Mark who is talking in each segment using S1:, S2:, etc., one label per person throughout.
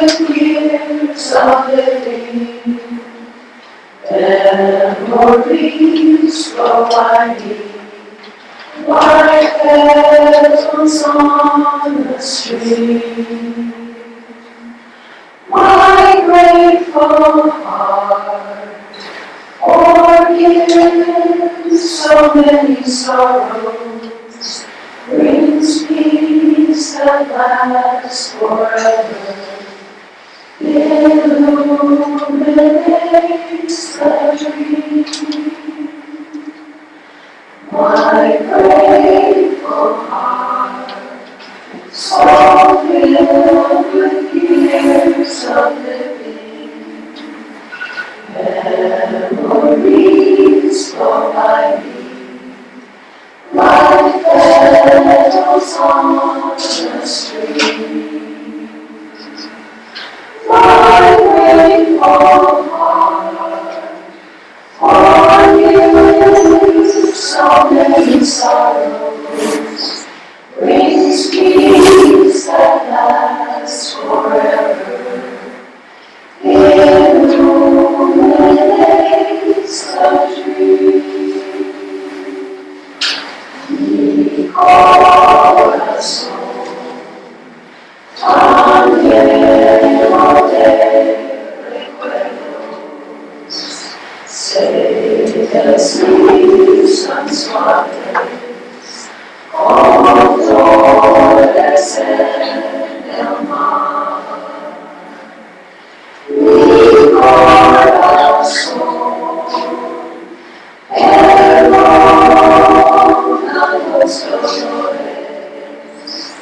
S1: the years of living, memories flow by me, like petals on the stream. My grateful heart forgives so many sorrows, brings peace that lasts forever, illuminates the dream. My grateful heart, so filled with years of living, memories flow by me, like petals on the stream. My grateful heart forgives so many sorrows, brings peace that lasts forever, illuminates the dream. Mi corazón también lo de recuerdos, sedes mis tan suaves, como flores en el mar. Mi corazón perdona los dolores,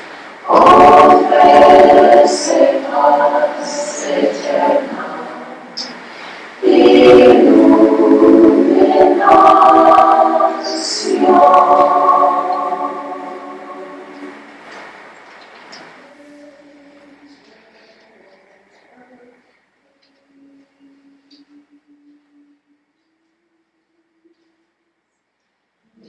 S1: ofrece paz eterna, iluminación. May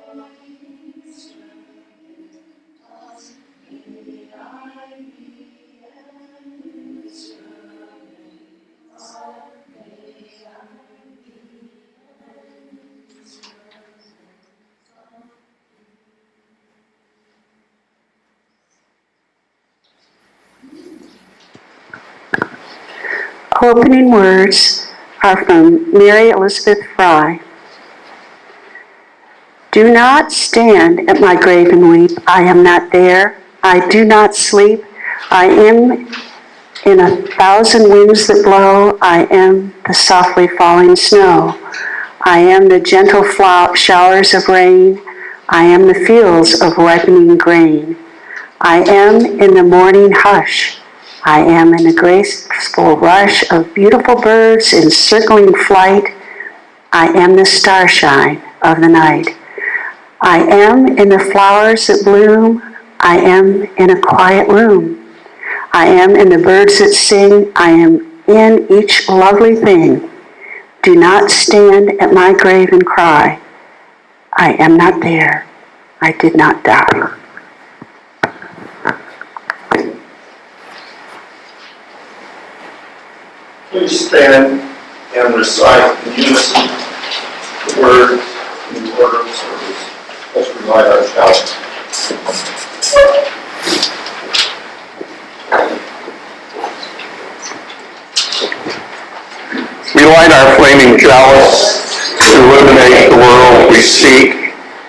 S1: I be an instrument of peace. May I be an instrument of peace.
S2: Opening words are from Mary Elizabeth Fry. Do not stand at my grave and weep. I am not there. I do not sleep. I am in 1,000 winds that blow. I am the softly falling snow. I am the gentle showers of rain. I am the fields of ripening grain. I am in the morning hush. I am in a graceful rush of beautiful birds in circling flight. I am the starshine of the night. I am in the flowers that bloom. I am in a quiet room. I am in the birds that sing. I am in each lovely thing. Do not stand at my grave and cry. I am not there. I did not die.
S3: Please stand and recite in unison the words in the order of service. Let's provide our challenge. We light our flaming chalice to illuminate the world we seek.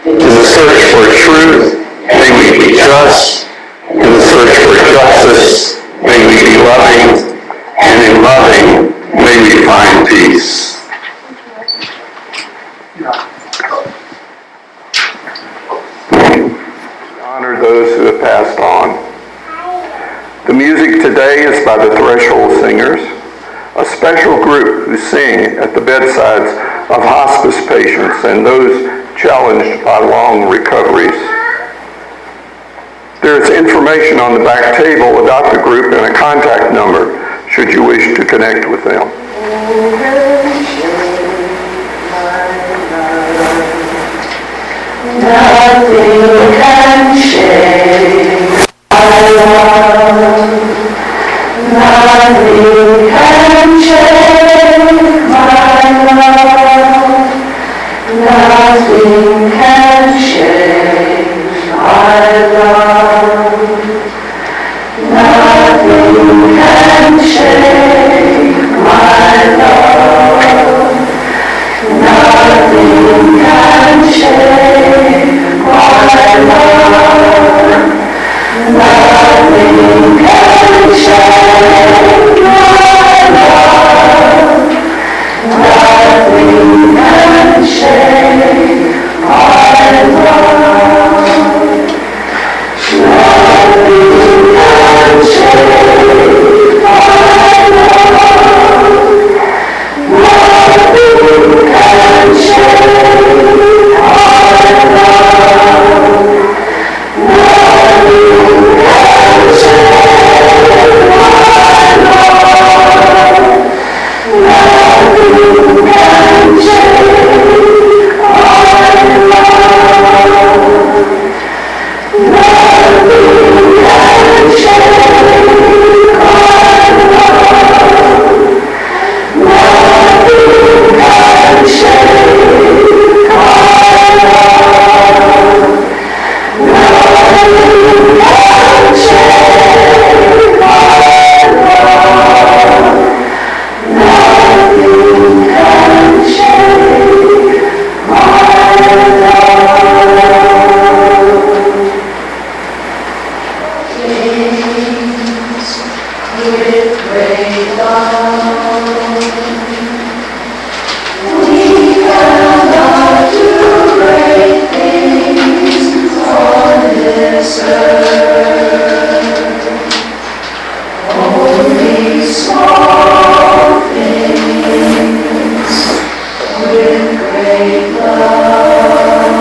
S3: In the search for truth, may we be just. In the search for justice, may we be loving. and in loving may we find peace. Honor those who have passed on. The music today is by the Threshold Singers, a special group who sing at the bedsides of hospice patients and those challenged by long recoveries. There is information on the back table about the group and a contact number should you wish to connect with them.
S2: Nothing can shake my love. Nothing can shake my love. Nothing can shake my love. Nothing can shake my love. Nothing can shake my love. Nothing can shake my love. Nothing can shake my love. Nothing can shake my love. Nothing can shake my love. Nothing can shake my love. Nothing can shake my love. Nothing can shake my love. Nothing can shake my love. Nothing can shake my love. Nothing can shake my love. Things with great love, we cannot do great things on this earth. Only small things with great love.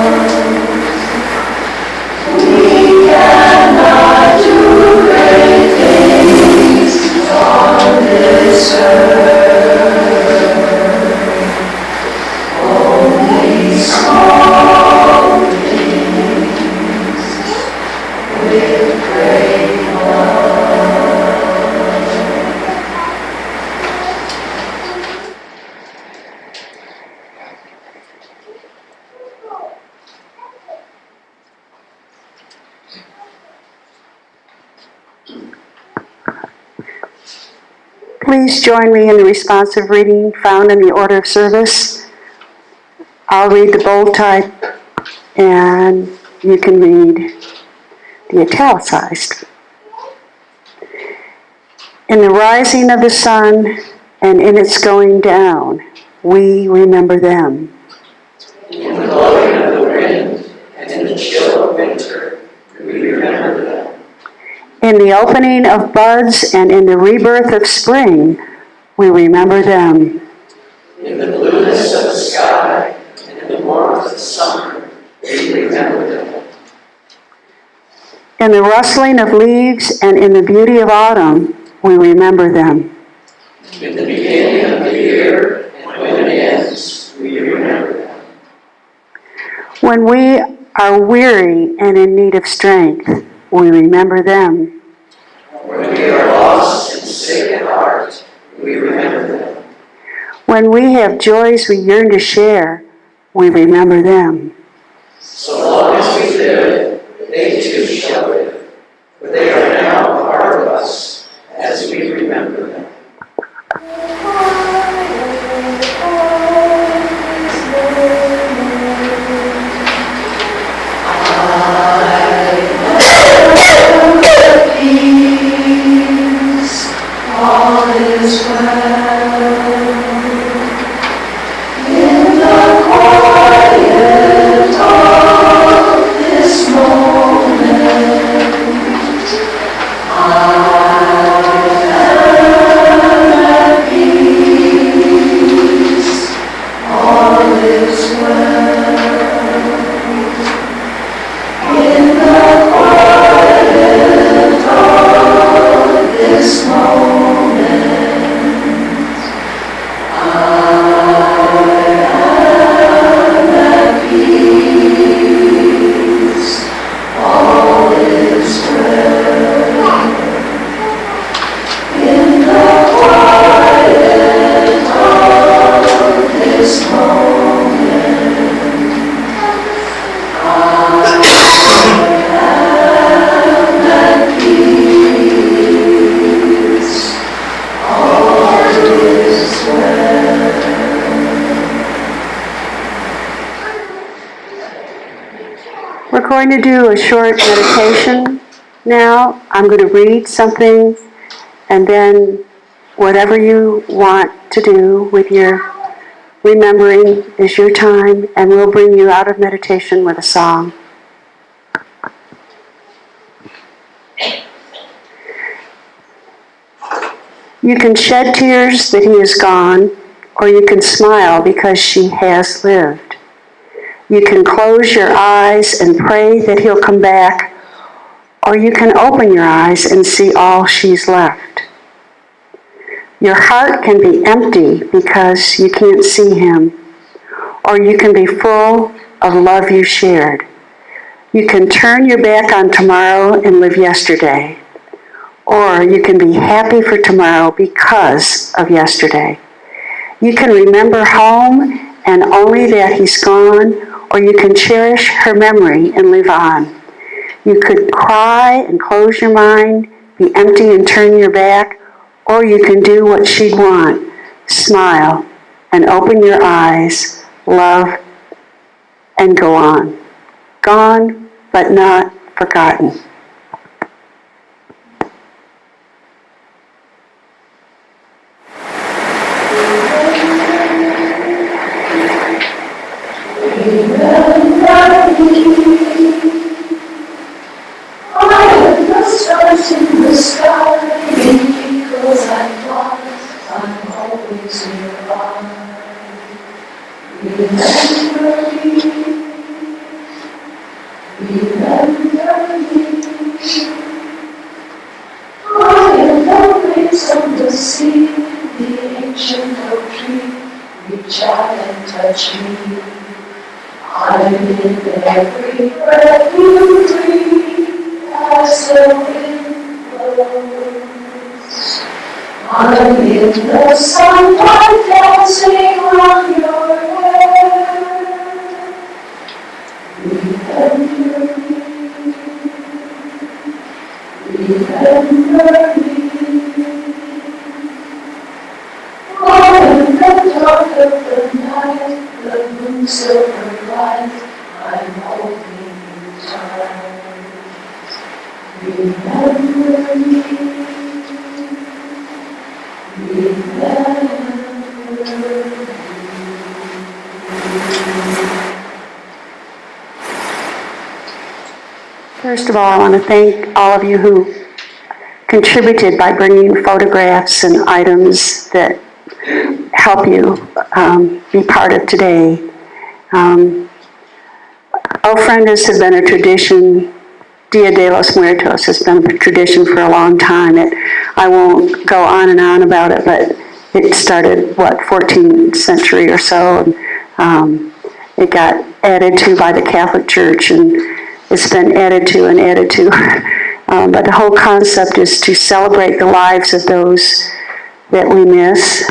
S2: We cannot do great things on this earth. Only small things with great love. Please join me in the responsive reading found in the order of service. I'll read the bold type and you can read the italicized. In the rising of the sun and in its going down, we remember them.
S4: In the blowing of the wind and in the chill of winter, we remember them.
S2: In the opening of buds and in the rebirth of spring, we remember them.
S4: In the blueness of the sky and in the warmth of summer, we remember them.
S2: In the rustling of leaves and in the beauty of autumn, we remember them.
S4: In the beginning of the year and when it ends, we remember them.
S2: When we are weary and in need of strength, we remember them.
S4: When we are lost and sick at heart, we remember them.
S2: When we have joys we yearn to share, we remember them.
S4: So long as we live, they too shall live, for they are now a part of us as we remember them.
S1: All is
S2: We're going to do a short meditation now. I'm going to read something, and then whatever you want to do with your remembering is your time, and we'll bring you out of meditation with a song. You can shed tears that he is gone, or you can smile because she has lived. You can close your eyes and pray that he'll come back, or you can open your eyes and see all she's left. Your heart can be empty because you can't see him, or you can be full of love you shared. You can turn your back on tomorrow and live yesterday, or you can be happy for tomorrow because of yesterday. You can remember home and only that he's gone, or you can cherish her memory and live on. You could cry and close your mind, be empty and turn your back, or you can do what she'd want, smile and open your eyes, love, and go on. Gone, but not forgotten.
S1: Stars in the sky, because I'm lost, I'm always nearby. Remember me, remember me. I am always on the sea, the ancient oak tree, reach out and touch me. I'm in every breath you breathe, as the wind blows. I'm in the sunlight dancing on your hair. Remember me, remember me. Oh, in the dark of the night, the moon silver light, I'm holding you tight. Remember me, remember me.
S2: First of all, I want to thank all of you who contributed by bringing photographs and items that help you be part of today. Ofrendas have been a tradition. Dia de los Muertos has been a tradition for a long time. I won't go on and on about it, but it started, 14th century or so. And, it got added to by the Catholic Church, and it's been added to and added to. But the whole concept is to celebrate the lives of those that we miss,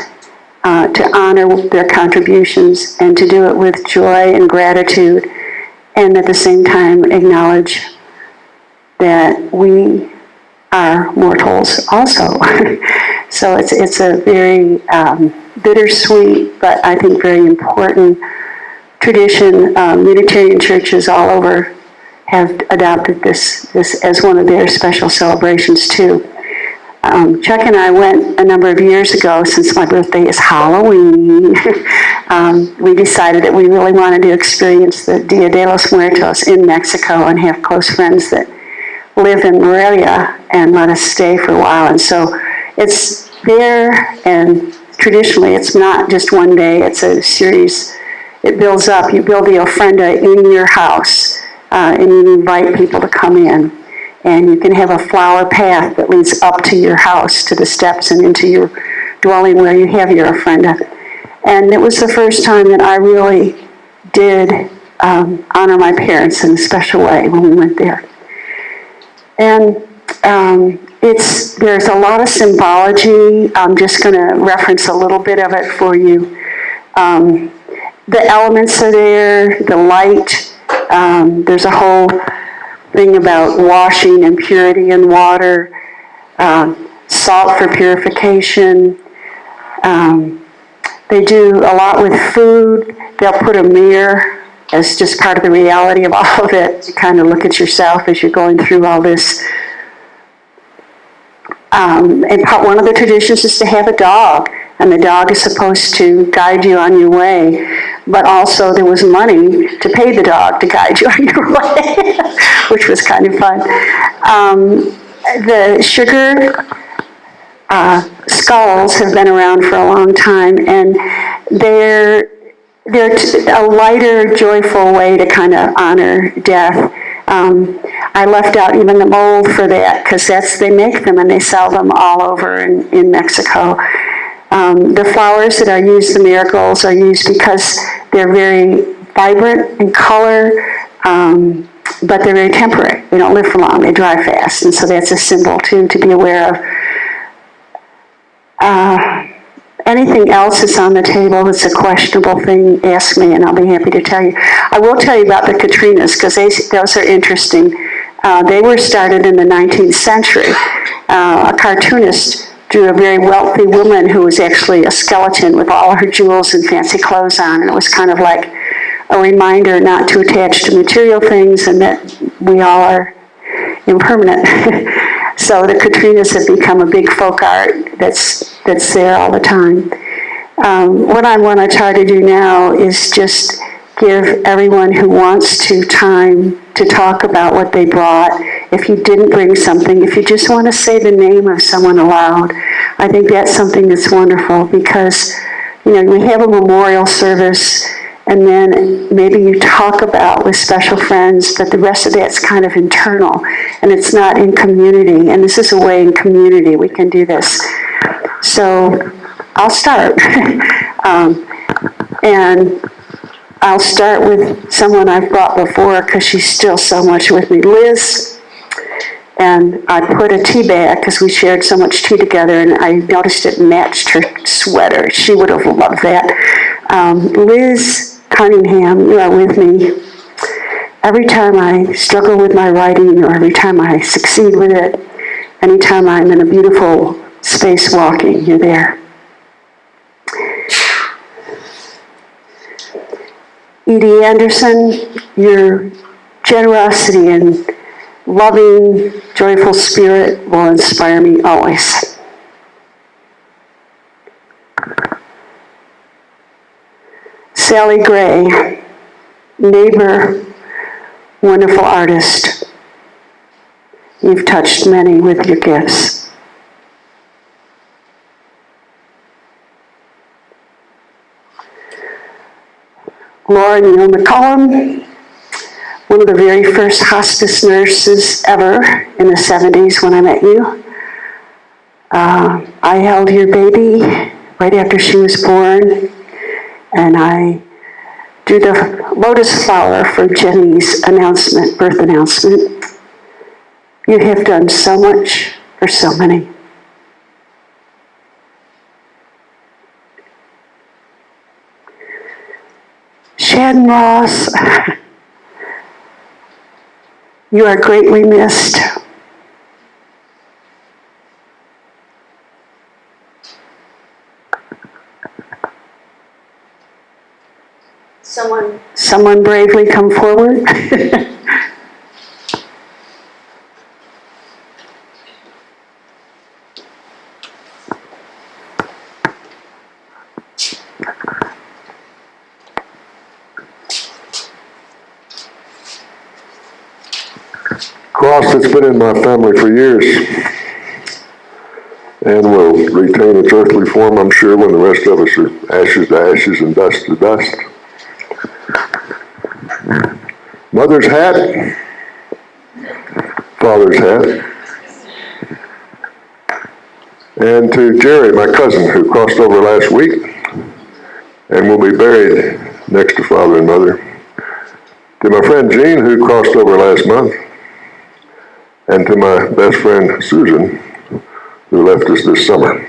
S2: to honor their contributions, and to do it with joy and gratitude, and at the same time acknowledge that we are mortals also. So it's a very bittersweet, but I think very important tradition. Unitarian churches all over have adopted this as one of their special celebrations too. Chuck and I went a number of years ago, since my birthday is Halloween. We decided that we really wanted to experience the Dia de los Muertos in Mexico and have close friends that live in Morelia and let us stay for a while. And so it's there, and traditionally it's not just one day, it's a series. It builds up. You build the ofrenda in your house, and you invite people to come in. And you can have a flower path that leads up to your house, to the steps and into your dwelling where you have your ofrenda. And it was the first time that I really did honor my parents in a special way when we went there. And there's a lot of symbology. I'm just going to reference a little bit of it for you. The elements are there, the light. There's a whole thing about washing and purity in water, salt for purification. They do a lot with food. They'll put a mirror as just part of the reality of all of it. You kind of look at yourself as you're going through all this. And one of the traditions is to have a dog, and the dog is supposed to guide you on your way. But also there was money to pay the dog to guide you on your way, which was kind of fun. The sugar skulls have been around for a long time, and they're a lighter, joyful way to kind of honor death. I left out even the mold for that, because they make them and they sell them all over in Mexico. The flowers that are used, the marigolds, are used because they're very vibrant in color, but they're very temporary. They don't live for long, they dry fast, and so that's a symbol too to be aware of. Anything else that's on the table that's a questionable thing, ask me and I'll be happy to tell you. I will tell you about the Katrinas, because those are interesting. They were started in the 19th century. A cartoonist drew a very wealthy woman who was actually a skeleton with all her jewels and fancy clothes on, and it was kind of like a reminder not to attach to material things and that we all are impermanent. So the Katrinas have become a big folk art that's there all the time. What I want to try to do now is just give everyone who wants to time to talk about what they brought. If you didn't bring something, if you just want to say the name of someone aloud, I think that's something that's wonderful, because we have a memorial service, and then maybe you talk about with special friends, but the rest of that's kind of internal, and it's not in community, and this is a way in community we can do this. So I'll start. And I'll start with someone I've brought before, because she's still so much with me, Liz. And I put a tea bag, because we shared so much tea together, and I noticed it matched her sweater. She would have loved that. Liz Cunningham, you are with me. Every time I struggle with my writing, or every time I succeed with it, anytime I'm in a beautiful space walking, you're there. Edie Anderson, your generosity and loving, joyful spirit will inspire me always. Sally Gray, neighbor, wonderful artist. You've touched many with your gifts. Laura Neal McCollum, one of the very first hospice nurses ever in the 70s when I met you. I held your baby right after she was born, and I drew the lotus flower for Jenny's birth announcement. You have done so much for so many. Shannon Ross, you are greatly missed. Someone bravely come forward.
S5: Cross that's been in my family for years, and will retain its earthly form, I'm sure, when the rest of us are ashes to ashes and dust to dust. Mother's hat, father's hat, and to Jerry, my cousin, who crossed over last week and will be buried next to father and mother. To my friend Jean, who crossed over last month, and to my best friend Susan, who left us this summer.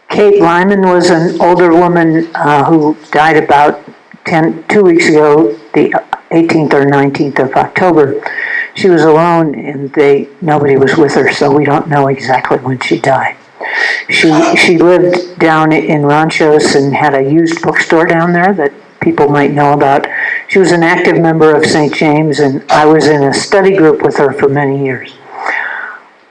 S6: Kate Lyman was an older woman who died about 2 weeks ago, the 18th or 19th of October. she was alone and nobody was with her, so we don't know exactly when she died. She lived down in Ranchos and had a used bookstore down there that people might know about. She was an active member of St. James, and I was in a study group with her for many years.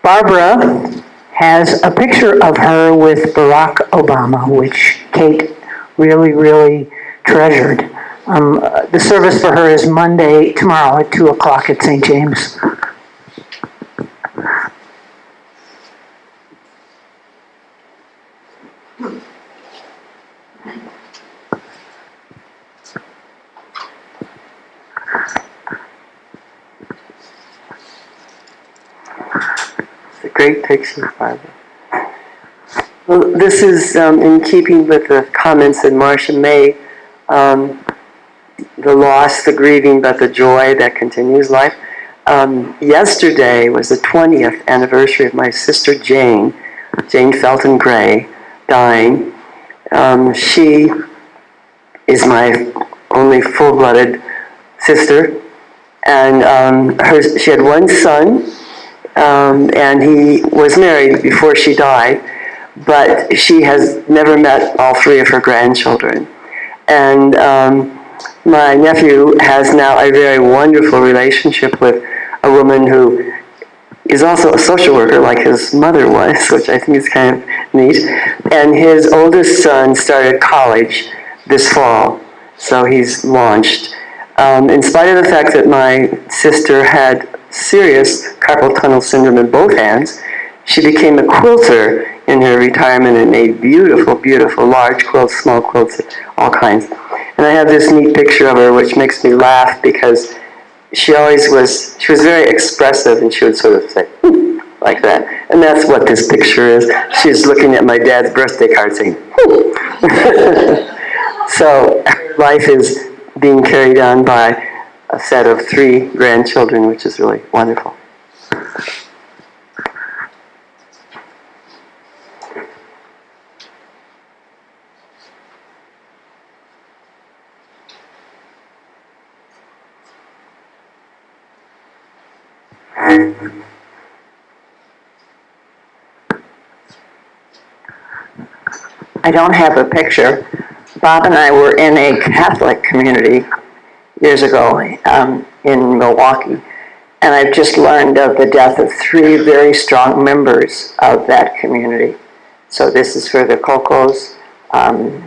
S6: Barbara has a picture of her with Barack Obama, which Kate really, really treasured. The service for her is tomorrow at 2 o'clock at St. James.
S7: It's a great picture, Barbara. Well, this is in keeping with the comments that Marsha made. The loss, the grieving, but the joy that continues life. Yesterday was the 20th anniversary of my sister Jane Felton Gray, dying. She is my only full-blooded sister, and she had one son, and he was married before she died, but she has never met all three of her grandchildren. And my nephew has now a very wonderful relationship with a woman who is also a social worker like his mother was, which I think is kind of neat. And his oldest son started college this fall, so he's launched. In spite of the fact that my sister had serious carpal tunnel syndrome in both hands, she became a quilter in her retirement and made beautiful, beautiful large quilts, small quilts, all kinds. And I have this neat picture of her which makes me laugh because she was very expressive, and she would sort of say, like that. And that's what this picture is. She's looking at my dad's birthday card saying, So life is being carried on by a set of 3 grandchildren, which is really wonderful.
S8: I don't have a picture. Bob and I were in a Catholic community years ago in Milwaukee, and I've just learned of the death of 3 very strong members of that community. So this is for the Cocos, and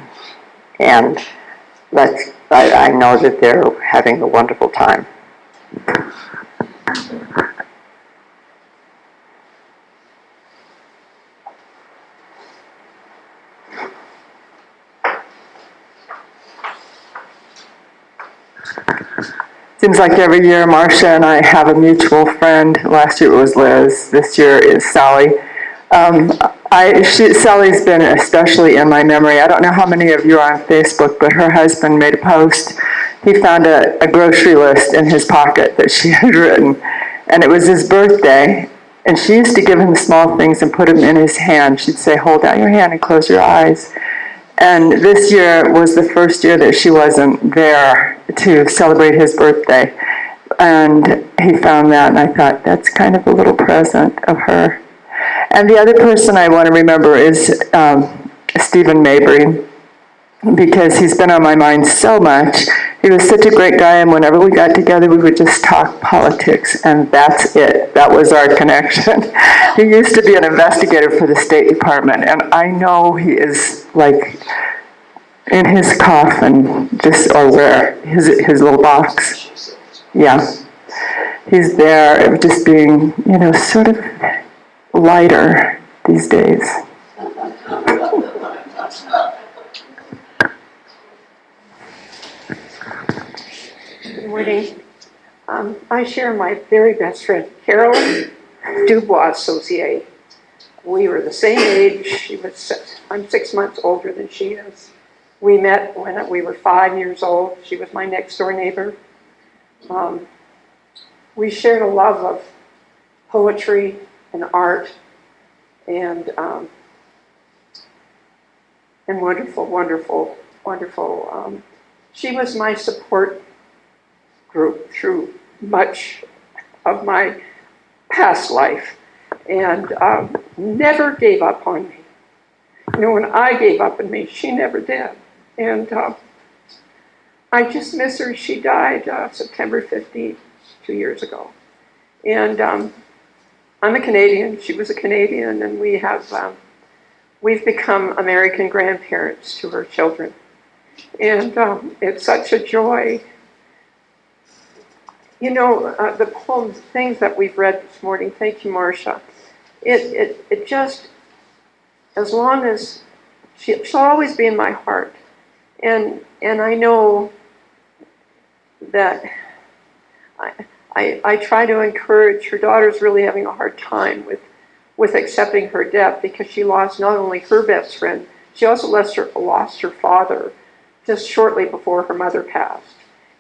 S8: I know that they're having a wonderful time.
S9: Seems like every year Marsha and I have a mutual friend. Last year it was Liz. This year is Sally. Sally's been especially in my memory. I don't know how many of you are on Facebook, but her husband made a post. He found a grocery list in his pocket that she had written, and it was his birthday. And she used to give him small things and put them in his hand. She'd say, hold out your hand and close your eyes. And this year was the first year that she wasn't there to celebrate his birthday. And he found that, and I thought, that's kind of a little present of her. And the other person I want to remember is Stephen Mabry, because he's been on my mind so much. He was such a great guy, and whenever we got together, we would just talk politics, and that's it. That was our connection. He used to be an investigator for the State Department, and I know he is like in his coffin, or where, his little box. Yeah. He's there, just being, sort of lighter these days.
S8: Good morning. I share my very best friend, Carolyn Dubois-Saucier. We were the same age. I'm 6 months older than she is. We met when we were 5 years old. She was my next door neighbor. We shared a love of poetry and art and wonderful, wonderful, wonderful. She was my support group through much
S10: of my past life, and never gave up on me. You know, when I gave up on me, she never did. And I just miss her. She died September 15th, 2 years ago. And I'm a Canadian. She was a Canadian, and we've become American grandparents to her children. And it's such a joy. You know, the poems, things that we've read this morning, thank you, Marsha. It just, as long as, she'll always be in my heart. And I know that I try to encourage, her daughter's really having a hard time with accepting her death, because she lost not only her best friend, she also lost her father just shortly before her mother passed.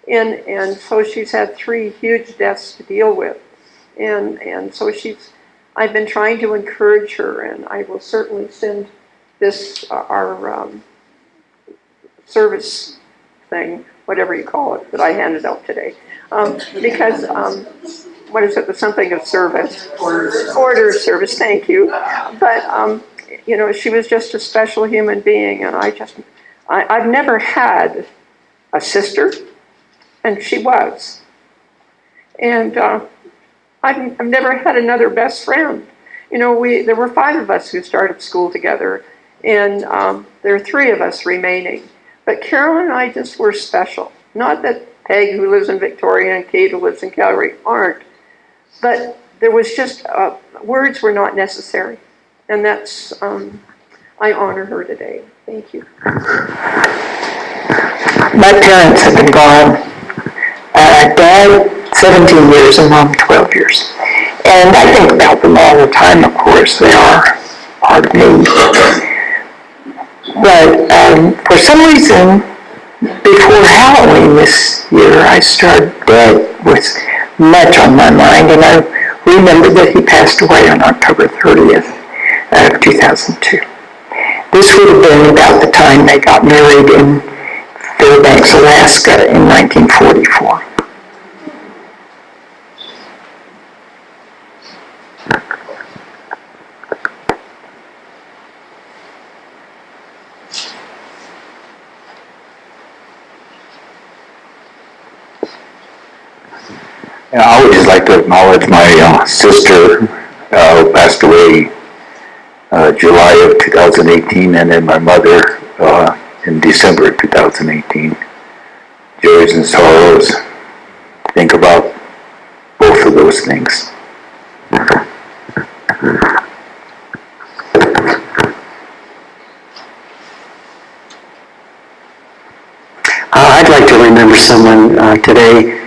S10: And so she's had 3 huge deaths to deal with. And so I've been trying to encourage her, and I will certainly send this, our service thing, whatever you call it, that I handed out today. Because, what is it, something of service? Order of service, thank you. But, you know, she was just a special human being, and I've never had a sister, and she was. And I've never had another best friend. You know, there were 5 of us who started school together, and there are 3 of us remaining. But Carol and I just were special. Not that Peg, who lives in Victoria, and Kate, who lives in Calgary, aren't. But there was just, words were not necessary. And that's, I honor her today. Thank you.
S8: My parents have been gone. Dad, 17 years, and Mom, 12 years. And I think about them all the time, of course. They are part of me. But for some reason, before Halloween this year, Dad was much on my mind, and I remembered that he passed away on October 30th of 2002. This would have been about the time they got married in Fairbanks, Alaska in 1944.
S11: I would just like to acknowledge my sister who passed away July of 2018, and then my mother in December of 2018. Joys and sorrows. Think about both of those things.
S7: I'd like to remember someone today.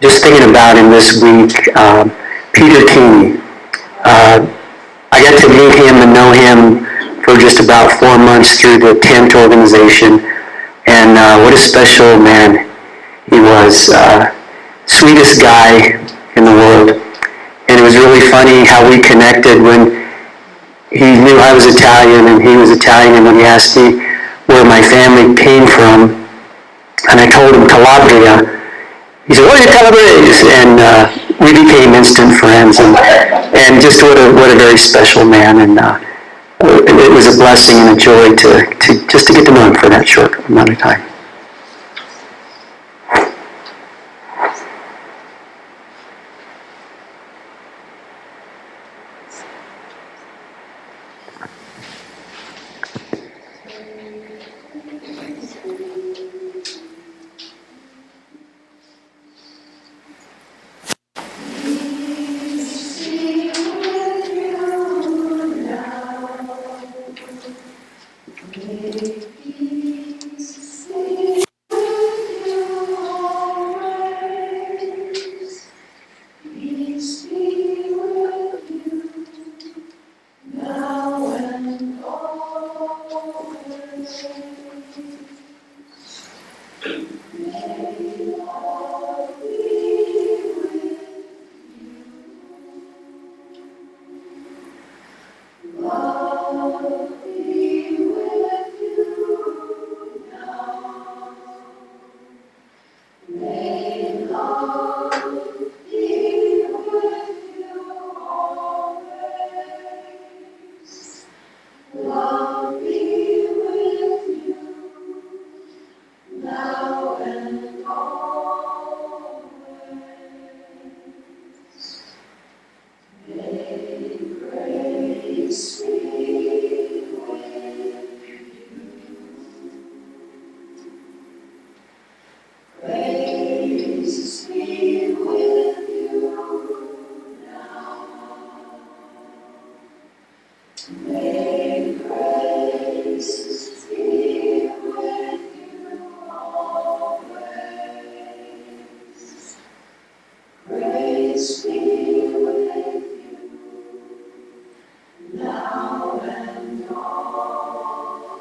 S7: Just thinking about him this week, Peter Keeney. I got to meet him and know him for just about 4 months through the tent organization, and what a special man he was. Sweetest guy in the world. And it was really funny how we connected when he knew I was Italian and he was Italian, and when he asked me where my family came from, and I told him Calabria, he said, "What are you Calabrese?" And we became instant friends, and just what a very special man. And it was a blessing and a joy to just to get to know him for that short amount of time.
S1: May grace be with you always. Grace be with you now and always.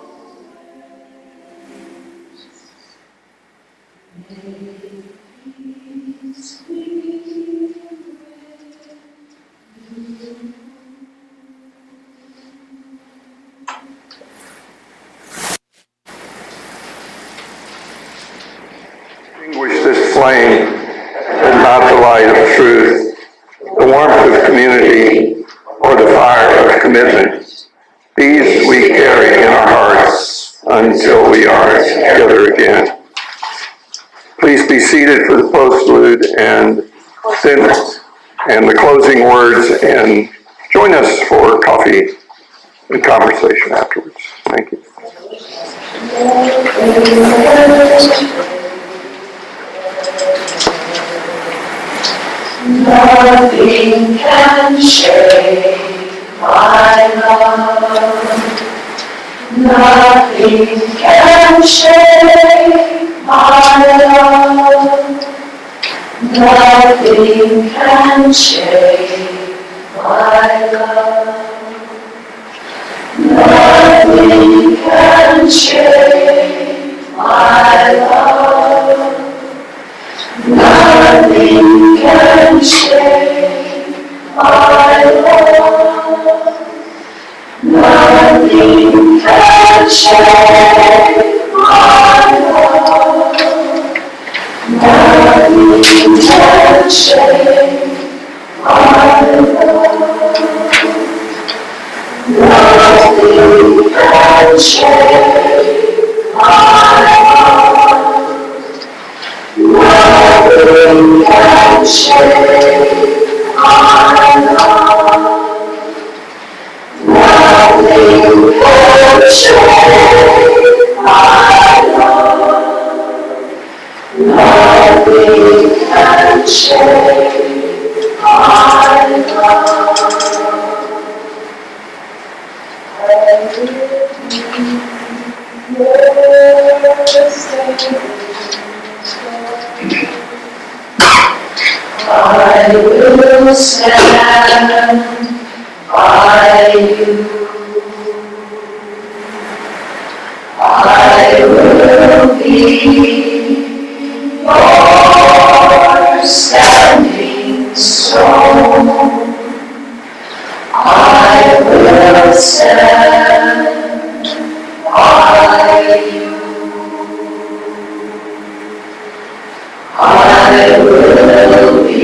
S1: May peace be with you.
S3: Extinguish this flame, but not the light of truth, the warmth of community, or the fire of commitment. These we carry in our hearts until we are together again. Please be seated for the postlude and the closing words, and join us for coffee and conversation afterwards. Thank you.
S1: Nothing can shake my love. Nothing can shake my love. Nothing can shake my love. Nothing can shake my love. Nothing can shake my love. Nothing can shake my love. Nothing can shake my love. Nothing can shake my love. Nothing can shake my love. Nothing can shake my love. Nothing can shake my love. I will stand by you. I will be your standing stone. I will stand by you. I will be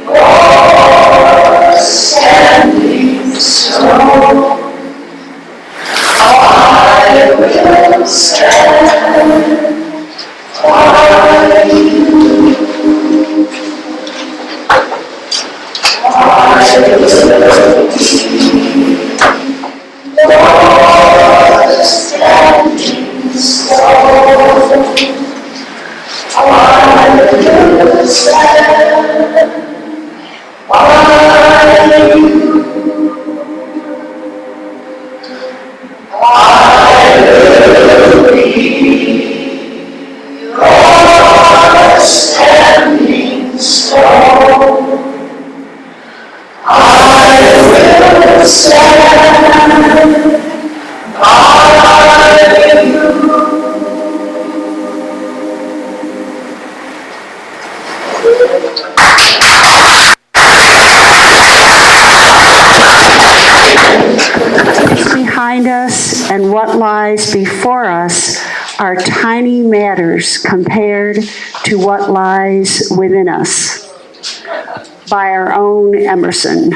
S1: your standing stone. I will stand by you. I will be your standing stone. I will stand by you. I will be your standing stone. I will stand by you.
S2: Behind us and what lies before us are tiny matters compared to what lies within us. By our own Emerson.